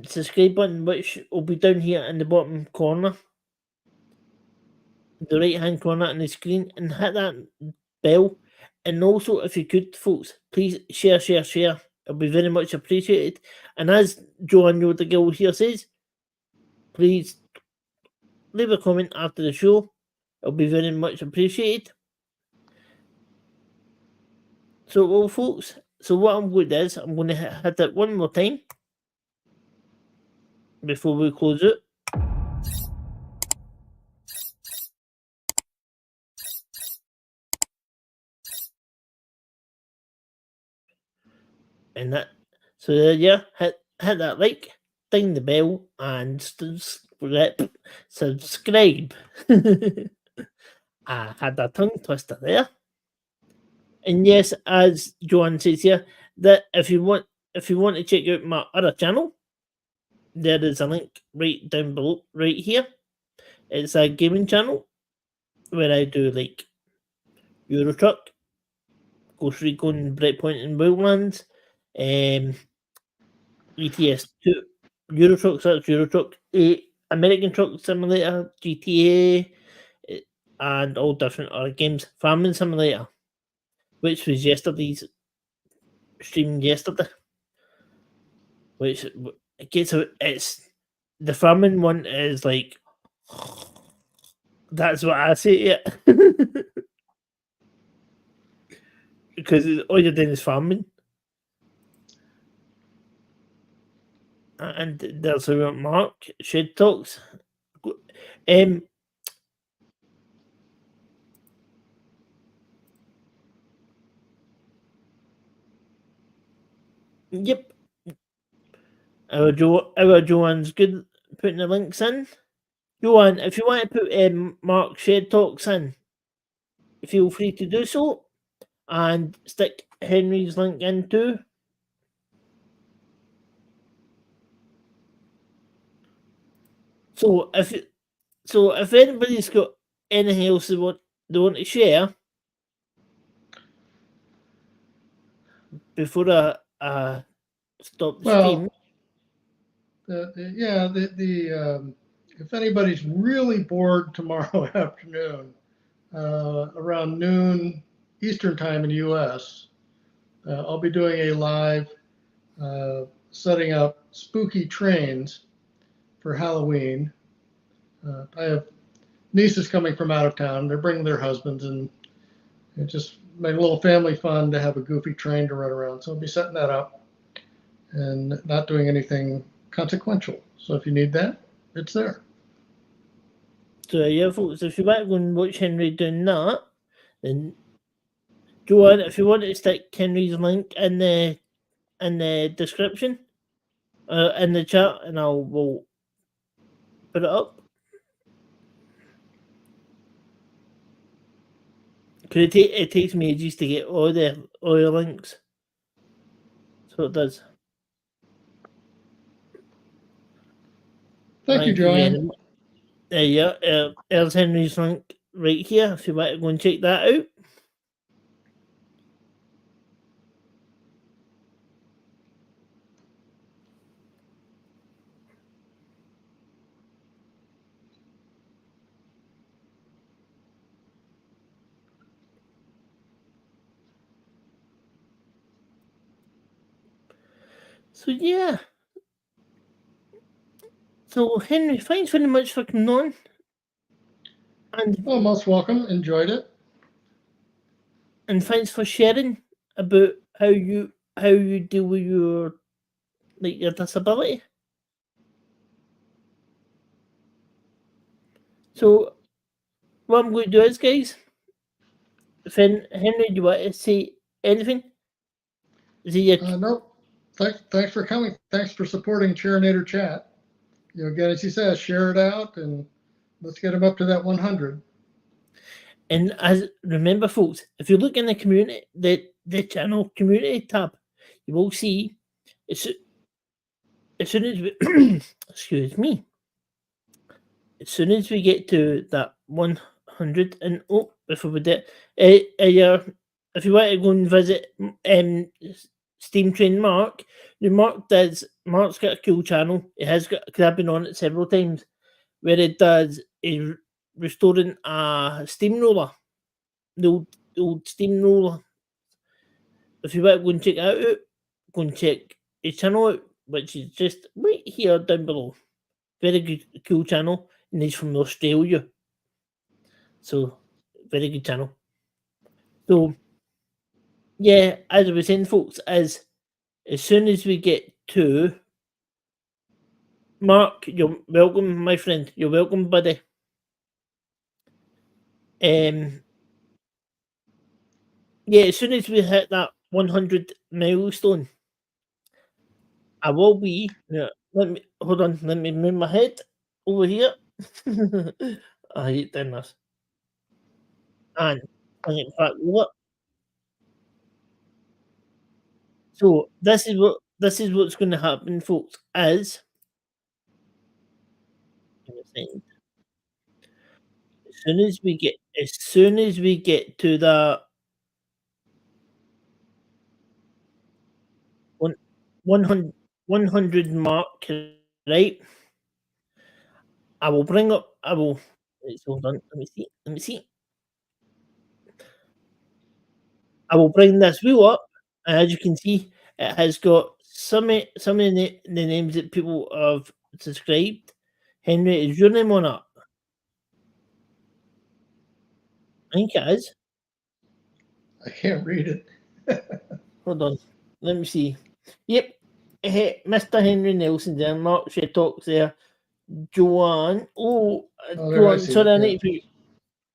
subscribe button, which will be down here in the bottom corner, the right hand corner on the screen, and hit that bell. And also, if you could, folks, please share. It'll be very much appreciated. And as Joanne the girl here says, please leave a comment after the show. It'll be very much appreciated. So, well, folks, so what I'm going to do is I'm going to hit it one more time before we close it. And that, so yeah, hit that like, ding the bell, and subscribe. I had a tongue twister there. And yes, as Joanne says here, that if you want to check out my other channel, there is a link right down below, right here. It's a gaming channel where I do like Euro Truck, Ghost Recon, Breakpoint, and Wildlands, ETS2, Euro Truck, so that's Euro Truck, American Truck Simulator, GTA, and all different other games. Farming Simulator, which was yesterday's stream yesterday, which gets out. It's the farming one is like that's what I say it because all you're doing is farming. And there's a Mark Shed Talks. Yep. Our Joanne's good putting the links in. Joanne, if you want to put Mark Shed Talks in, feel free to do so, and stick Henry's link in too. So if anybody's got anything else they want to share, before I stop the stream.
If anybody's really bored tomorrow afternoon, around noon Eastern time in the U.S., I'll be doing a live setting up spooky trains for Halloween. I have nieces coming from out of town. They're bringing their husbands, and it just make a little family fun to have a goofy train to run around. So I'll be setting that up and not doing anything consequential. So if you need that, it's there.
So yeah, folks, if you want to go and watch Henry doing that, then Joanne, if you want to stick Henry's link in the description, in the chat, and we'll put it up. Because it takes me ages to get all the links. So it does.
Thank you, Joanne.
Yeah, there's Henry's link right here if you want to go and check that out. So yeah. So Henry, thanks very much for coming on. And
most welcome. Enjoyed it.
And thanks for sharing about how you deal with your disability. So what I'm going to do is, guys, Henry, do you want to say anything?
No. Thanks for coming. Thanks for supporting Chairinator Chat. Again, as he says, share it out and let's get him up to that 100.
And as remember, folks, if you look in the community, the channel community tab, you will see as soon as we excuse me, as soon as we get to that 100 and before we do if you want to go and visit Steam Train Mark, Mark's got a cool channel. It has got, because I've been on it several times, where it does is restoring a steamroller, the old steamroller. If you want to go and check that out, go and check his channel out, which is just right here down below. Very good, cool channel, and he's from Australia. So, very good channel. So, yeah, as I was saying, folks, as soon as we get to Mark, you're welcome, my friend. You're welcome, buddy. Yeah, as soon as we hit that 100 milestone, I will be. Yeah, hold on. Let me move my head over here. I hate doing this. And in fact, what? So this is what's going to happen, folks. As soon as we get to the 100 mark, right? I will bring up. Right, so hold on. Let me see. I will bring this wheel up, and as you can see, it has got some of the names that people have subscribed. Henry, is your name on it? I think it is.
I can't read it.
Hold on. Let me see. Yep. Mr. Henry Nelson there. Mark Shea Talks there. Joanne. Joanne. Sorry,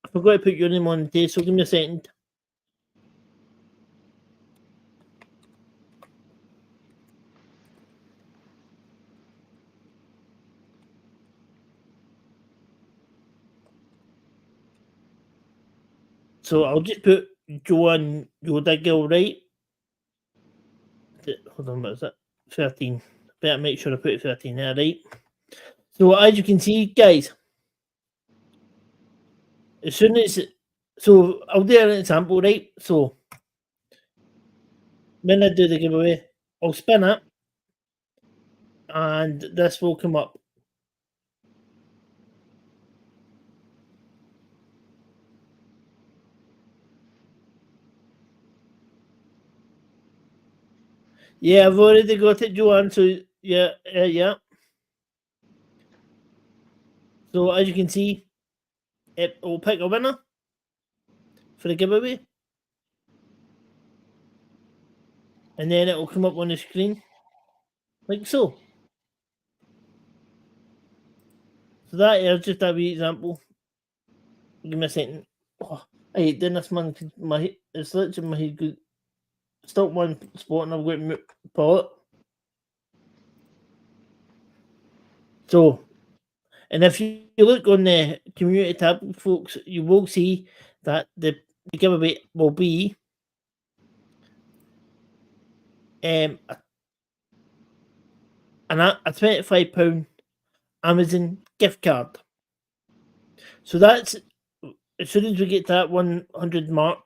I forgot to put your name on today, so give me a second. So I'll just put Joanne Yoda Girl, right? Hold on, what is it? 13. Better make sure I put 13 there, right? So as you can see, guys, as soon as I'll do an example, right? So when I do the giveaway, I'll spin it, and this will come up. Yeah, I've already got it, Joanne. So yeah, yeah. So as you can see, it will pick a winner for the giveaway, and then it will come up on the screen like so. So that is just a wee example. Give me a second. Oh, I hate doing this, man. It's literally my head good. Stop one spot and I've got to pull it. So, and if you look on the community tab, folks, you will see that the giveaway will be a £25 Amazon gift card. So that's, as soon as we get to that 100 mark,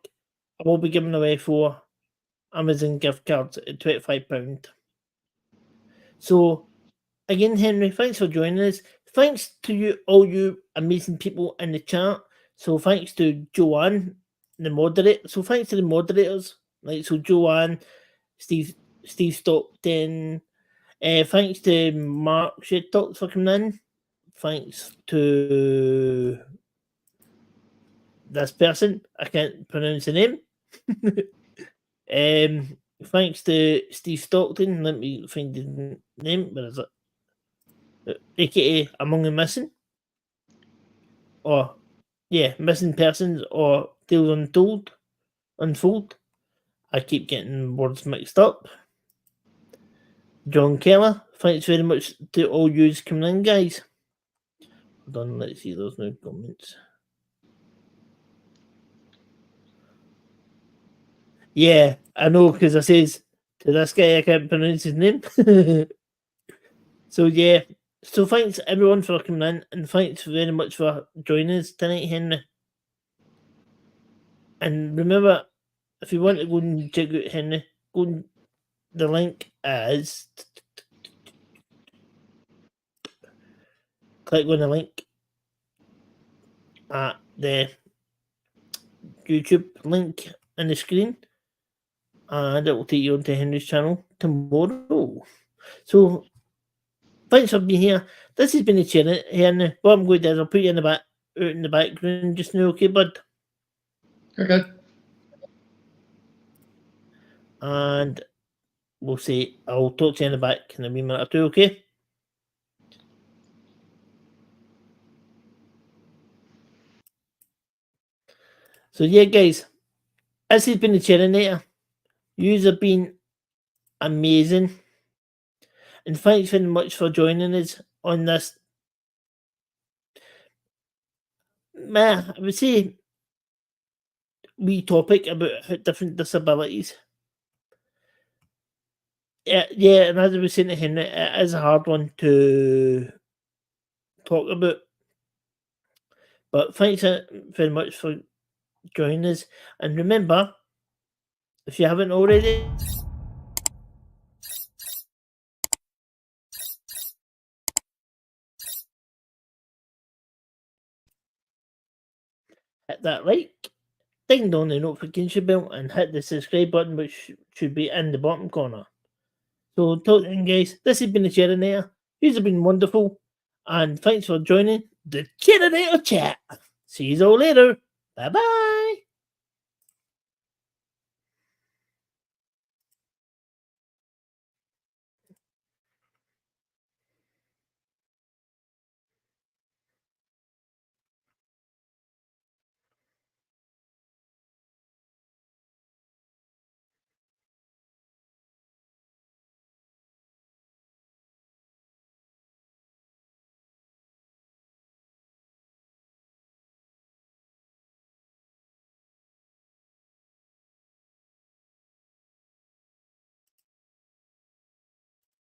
I will be giving away 4 Amazon gift cards at £25. So again, Henry, thanks for joining us. Thanks to you, all you amazing people in the chat. So thanks to Joanne, the moderator. So thanks to the moderators, like so Joanne, Steve Stockton. Thanks to Mark Shedtalks for coming in. Thanks to this person. I can't pronounce the name. Thanks to Steve Stockton. Let me find the name. Where is it? AKA Among the Missing. Or, yeah, Missing Persons or Tales Unfold. I keep getting words mixed up. John Keller, thanks very much to all yous coming in, guys. Hold on, let's see those new comments. Yeah, I know, because I says to this guy I can't pronounce his name. So yeah, so thanks everyone for coming in, and thanks very much for joining us tonight, Henry. And remember, if you want to go and check out Henry, go and the link is click on the link at the YouTube link in the screen, and it will take you onto Henry's channel tomorrow. So thanks for being here. This has been the Chairinator, Henry. What I'm going to do is I'll put you in the out in the background just now, okay, bud?
Okay.
And we'll say I'll talk to you in the back in a wee minute or two, okay? So yeah, guys, this has been the Chairinator. Yous have been amazing, and thanks very much for joining us on this. I would say wee topic about different disabilities. Yeah, and as I was saying to Henry, it is a hard one to talk about. But thanks very much for joining us. And remember, if you haven't already, hit that like, ding dong the notification bell, and hit the subscribe button, which should be in the bottom corner. So, talk then, guys. This has been the Chairinator. These have been wonderful, and thanks for joining the Chairinator chat. See you all later. Bye bye.